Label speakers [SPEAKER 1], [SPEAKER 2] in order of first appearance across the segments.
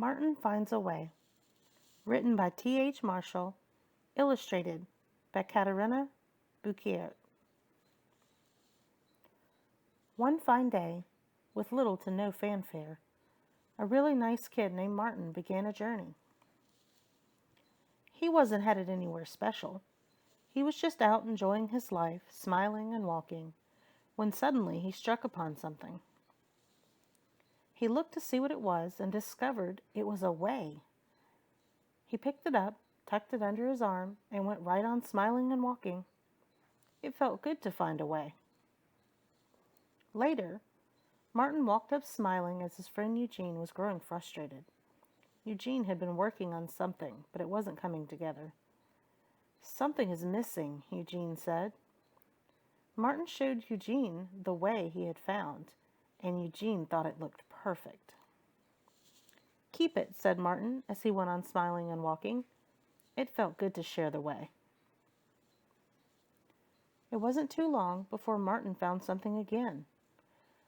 [SPEAKER 1] Martin Finds a Way. Written by T.H. Marshall. Illustrated by Katerina Bukier. One fine day, with little to no fanfare, a really nice kid named Martin began a journey. He wasn't headed anywhere special. He was just out enjoying his life, smiling and walking, when suddenly he struck upon something. He looked to see what it was and discovered it was a way. He picked it up, tucked it under his arm, and went right on smiling and walking. It felt good to find a way. Later, Martin walked up smiling as his friend Eugene was growing frustrated. Eugene had been working on something, but it wasn't coming together. "Something is missing," Eugene said. Martin showed Eugene the way he had found, and Eugene thought it looked perfect. "Keep it," said Martin as he went on smiling and walking. It felt good to share the way. It wasn't too long before Martin found something again.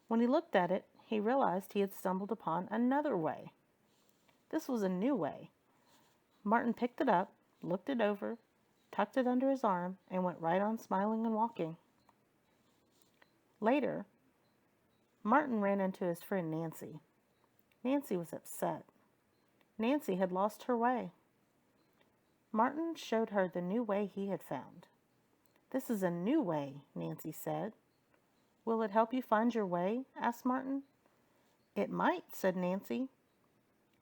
[SPEAKER 1] When he looked at it, he realized he had stumbled upon another way. This was a new way. Martin picked it up, looked it over, tucked it under his arm, and went right on smiling and walking. Later, Martin ran into his friend Nancy. Nancy was upset. Nancy had lost her way. Martin showed her the new way he had found. "This is a new way," Nancy said. "Will it help you find your way?" asked Martin. "It might," said Nancy.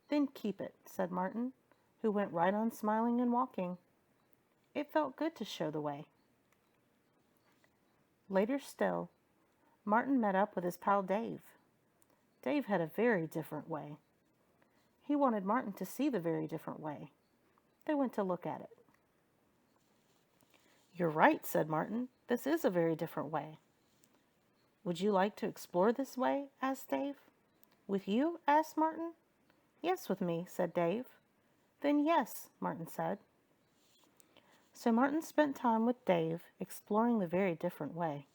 [SPEAKER 1] "Then keep it," said Martin, who went right on smiling and walking. It felt good to show the way. Later still, Martin met up with his pal Dave. Dave had a very different way. He wanted Martin to see the very different way. They went to look at it. "You're right," said Martin. "This is a very different way." "Would you like to explore this way?" asked Dave. "With you?" asked Martin. "Yes, with me," said Dave. "Then yes," Martin said. So Martin spent time with Dave exploring the very different way.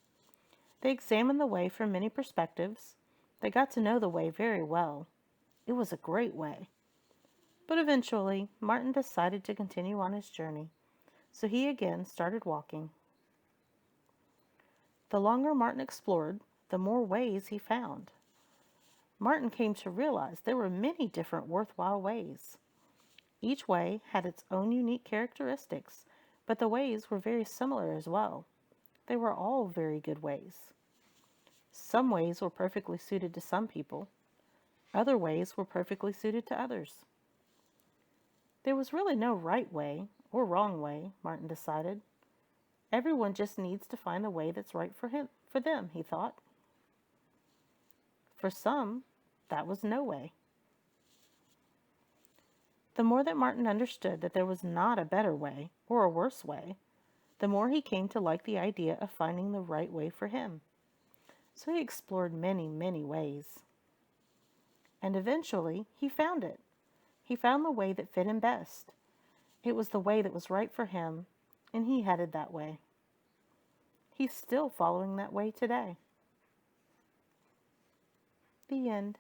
[SPEAKER 1] They examined the way from many perspectives. They got to know the way very well. It was a great way. But eventually, Martin decided to continue on his journey, so he again started walking. The longer Martin explored, the more ways he found. Martin came to realize there were many different worthwhile ways. Each way had its own unique characteristics, but the ways were very similar as well. They were all very good ways. Some ways were perfectly suited to some people. Other ways were perfectly suited to others. There was really no right way or wrong way, Martin decided. Everyone just needs to find the way that's right for them, he thought. For some, that was no way. The more that Martin understood that there was not a better way or a worse way, the more he came to like the idea of finding the right way for him. So he explored many, many ways. And eventually, he found it. He found the way that fit him best. It was the way that was right for him, and he headed that way. He's still following that way today. The end.